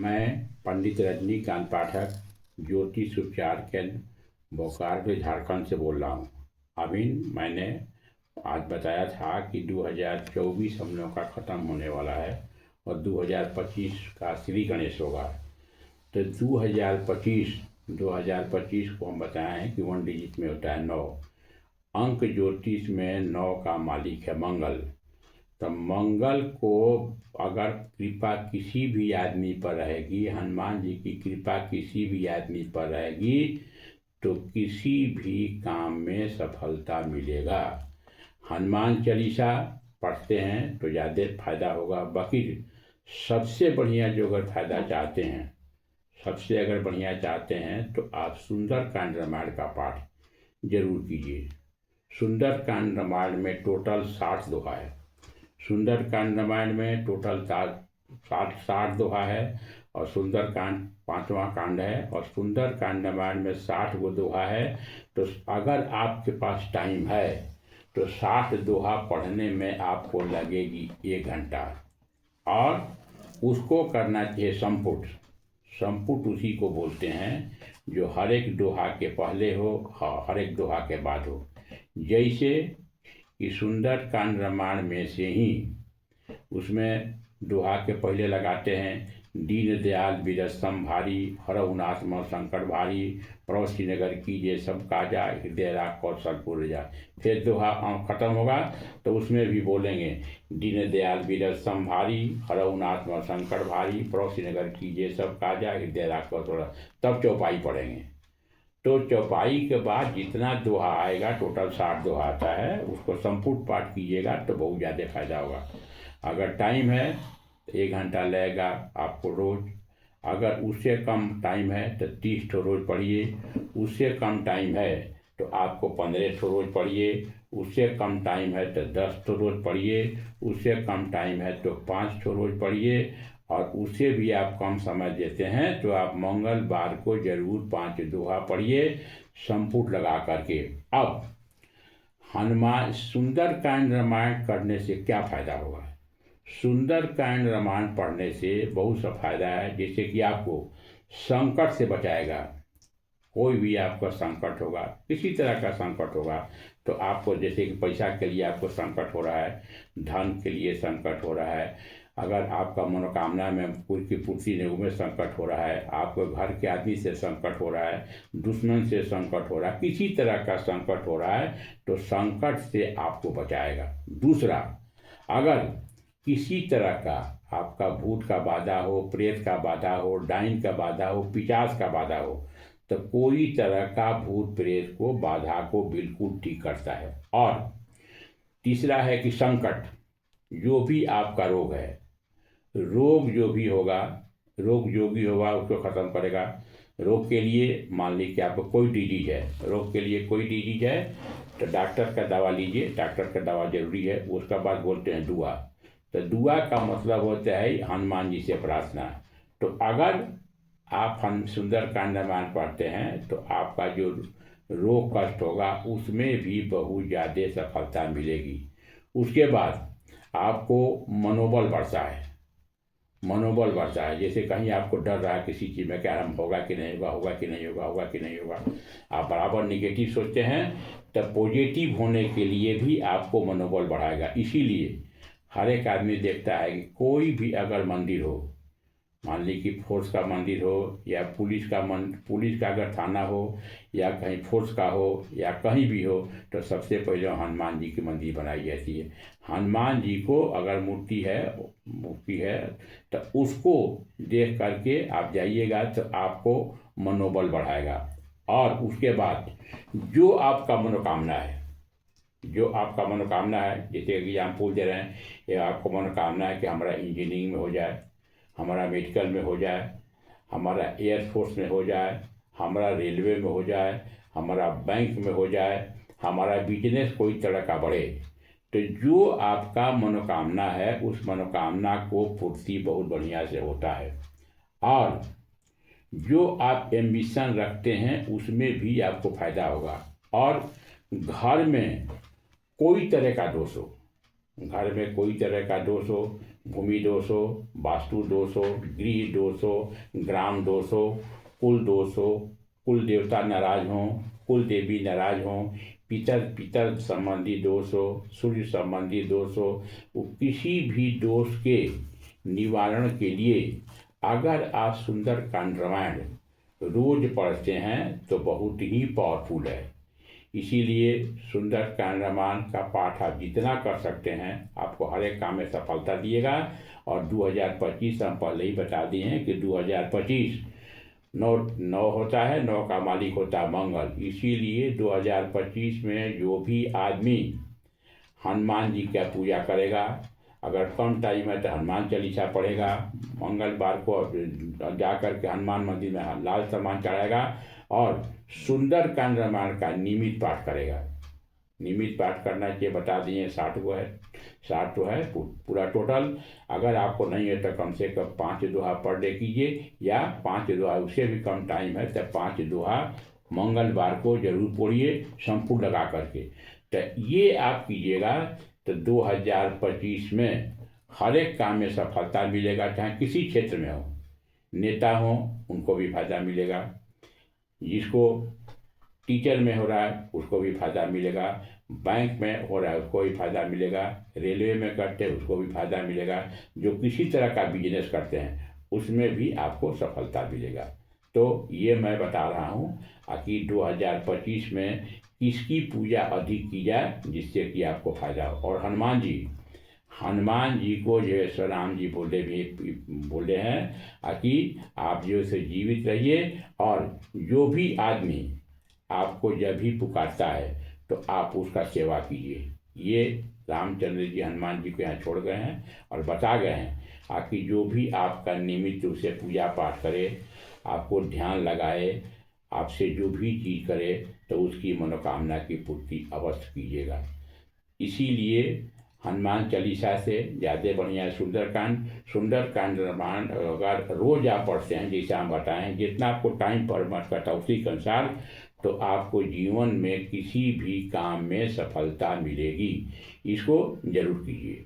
मैं पंडित रजनीकांत पाठक ज्योतिष उपचार केंद्र बोकारो झारखंड से बोल रहा हूँ। अभी मैंने आज बताया था कि 2024 हम लोग का ख़त्म होने वाला है और 2025 का श्री गणेश होगा। तो 2025 को हम बताए हैं कि 1 डिजिट में होता है 9 अंक। ज्योतिष में 9 का मालिक है मंगल। तो मंगल को अगर कृपा किसी भी आदमी पर रहेगी, हनुमान जी की कृपा किसी भी आदमी पर रहेगी तो किसी भी काम में सफलता मिलेगा। हनुमान चालीसा पढ़ते हैं तो ज़्यादा फायदा होगा। बाकी सबसे बढ़िया जो अगर फायदा चाहते हैं, सबसे अगर बढ़िया चाहते हैं तो आप सुंदरकांड रामायण का पाठ जरूर कीजिए। सुंदरकांड रामायण में टोटल 60 दोहा है। सुंदरकांड रामायण में टोटल 60 दोहा है और सुंदरकांड 5वां कांड है और सुंदरकांड रामायण में 60 गो दोहा है। तो अगर आपके पास टाइम है तो 60 दोहा पढ़ने में आपको लगेगी 1 घंटा और उसको करना चाहिए संपुट। संपुट उसी को बोलते हैं जो हर एक दोहा के पहले हो, हर एक दोहा के बाद हो। जैसे कि सुंदरकांड रामायण में से ही उसमें दोहा के पहले लगाते हैं दीन दयाल विरसम भारी, हरहु नाथ मह संकट भारी, पड़ोसी नगर कीजिए सब काजा, हृदय राख कौशलपुर जा। फिर दोहा खत्म होगा तो उसमें भी बोलेंगे दीन दयाल विरसम भारी, हरहु नाथ मह संकट भारी, पड़ोसी नगर कीजिए सब काजा, हृदय राख कौशल। तब चौपाई पढ़ेंगे। तो चौपाई के बाद जितना दोहा आएगा, टोटल 60 दोहा आता है, उसको संपूर्ण पाठ कीजिएगा तो बहुत ज़्यादा फायदा होगा। अगर टाइम है तो 1 घंटा लगेगा आपको रोज़। अगर उससे कम टाइम है तो 30 ठो रोज़ पढ़िए। उससे कम टाइम है तो आपको 15 ठो रोज़ पढ़िए। उससे कम टाइम है तो 10 ठो रोज़ पढ़िए। उससे कम टाइम है तो 5 ठो रोज़ पढ़िए। और उससे भी आप कम समय देते हैं तो आप मंगलवार को जरूर 5 दोहा पढ़िए संपुट लगा करके। अब हनुमान सुंदरकांड रामायण करने से क्या फायदा होगा? सुंदरकांड रामायण पढ़ने से बहुत सा फायदा है। जैसे कि आपको संकट से बचाएगा। कोई भी आपका संकट होगा, किसी तरह का संकट होगा तो आपको, जैसे कि पैसा के लिए आपको संकट हो रहा है, धन के लिए संकट हो रहा है, अगर आपका मनोकामना में कुल की पूर्ति नहीं में संकट हो रहा है, आपको घर के आदमी से संकट हो रहा है, दुश्मन से संकट हो रहा है, किसी तरह का संकट हो रहा है तो संकट से आपको बचाएगा। दूसरा, अगर किसी तरह का आपका भूत का बाधा हो, प्रेत का बाधा हो, डाइन का बाधा हो, पिशाच का बाधा हो, तो कोई तरह का भूत प्रेत को बाधा को बिल्कुल ठीक करता है। और तीसरा है कि संकट, जो भी आपका रोग है, रोग जो भी होगा, रोग जो भी होगा उसको ख़त्म करेगा। रोग के लिए मान लीजिए कि आपको कोई डिजीज है, रोग के लिए कोई डिजीज है तो डॉक्टर का दवा लीजिए। डॉक्टर का दवा जरूरी है। उसका बाद बोलते हैं दुआ। तो दुआ का मतलब होता है हनुमान जी से प्रार्थना। तो अगर आप हम सुंदरकांड रामायण पढ़ते हैं तो आपका जो रोग कष्ट होगा उसमें भी बहुत ज़्यादा सफलता मिलेगी। उसके बाद आपको मनोबल बढ़ता है। मनोबल बढ़ता है। जैसे कहीं आपको डर रहा है किसी चीज़ में, क्या हम होगा कि नहीं होगा, होगा कि नहीं होगा, होगा कि नहीं होगा, आप बराबर निगेटिव सोचते हैं, तब पॉजिटिव होने के लिए भी आपको मनोबल बढ़ाएगा। इसीलिए हर एक आदमी देखता है कि कोई भी अगर मंदिर हो, मान ली कि फोर्स का मंदिर हो या पुलिस का अगर थाना हो या कहीं फोर्स का हो या कहीं भी हो, तो सबसे पहले हनुमान जी की मंदिर बनाई जाती है। हनुमान जी को अगर मूर्ति है तो उसको देख करके आप जाइएगा तो आपको मनोबल बढ़ाएगा। और उसके बाद जो आपका मनोकामना है, जो आपका मनोकामना है, जैसे एग्जाम्पल दे रहे हैं, ये आपको मनोकामना है कि हमारा इंजीनियरिंग में हो जाए, हमारा मेडिकल में हो जाए, हमारा एयरफोर्स में हो जाए, हमारा रेलवे में हो जाए, हमारा बैंक में हो जाए, हमारा बिजनेस कोई तरह का बढ़े, तो जो आपका मनोकामना है उस मनोकामना को पूर्ति बहुत बढ़िया से होता है। और जो आप एम्बिशन रखते हैं उसमें भी आपको फायदा होगा। और घर में कोई तरह का दोष हो, घर में कोई तरह का दोष हो, भूमि दोष हो, वास्तु दोष हो, गृह दोष हो, ग्राम दोष हो, कुल दोष हो, कुल देवता नाराज हों, कुल देवी नाराज हों, पितर पितर संबंधी दोष हो, सूर्य संबंधी दोष हो, वो किसी भी दोष के निवारण के लिए अगर आप सुंदरकांड रामायण रोज पढ़ते हैं तो बहुत ही पावरफुल है। इसीलिए सुंदरकांड रामायण का पाठ आप जितना कर सकते हैं आपको हर एक काम में सफलता दिएगा। और 2025 हम पहले ही बता दिए हैं कि 2025 नौ होता है, 9 का मालिक होता है मंगल। इसीलिए 2025 में जो भी आदमी हनुमान जी का पूजा करेगा, अगर कम टाइम है तो हनुमान चालीसा पढ़ेगा, मंगलवार को जा कर के हनुमान मंदिर में लाल सामान चढ़ाएगा और सुंदरकांड रामायण का नियमित पाठ करेगा। नियमित पाठ करना चाहिए, बता दिए 60 को है, 60 तो है पूरा टोटल। अगर आपको नहीं है तो कम से कम 5 दोहा पर डे कीजिए, या 5 दोहा उससे भी कम टाइम है तो 5 दोहा मंगलवार को जरूर पढ़िए संपूर्ण लगा करके। तो ये आप कीजिएगा तो 2025 में हर एक काम में सफलता मिलेगा, चाहे किसी क्षेत्र में हो। नेता हो उनको भी फायदा मिलेगा, जिसको टीचर में हो रहा है उसको भी फायदा मिलेगा, बैंक में हो रहा है उसको भी फायदा मिलेगा, रेलवे में करते हैं उसको भी फायदा मिलेगा, जो किसी तरह का बिजनेस करते हैं उसमें भी आपको सफलता मिलेगा। तो ये मैं बता रहा हूँ कि 2025 में किसकी पूजा अधिक की जाए जिससे कि आपको फायदा हो। और हनुमान जी को जैसे राम जी बोले हैं कि आप जो से जीवित रहिए, और जो भी आदमी आपको जब भी पुकारता है तो आप उसका सेवा कीजिए। ये रामचंद्र जी हनुमान जी को यहाँ छोड़ गए हैं और बता गए हैं कि जो भी आपका नियमित रूप से पूजा पाठ करे, आपको ध्यान लगाए, आपसे जो भी चीज़ करे तो उसकी मनोकामना की पूर्ति अवश्य कीजिएगा। इसीलिए हनुमान चालीसा से ज़्यादा बढ़िया सुंदरकांड रामायण अगर रोज आप पढ़ते हैं जैसे हम बताएं, जितना आपको टाइम पर मत करता उसी के अनुसार, तो आपको जीवन में किसी भी काम में सफलता मिलेगी। इसको जरूर कीजिए।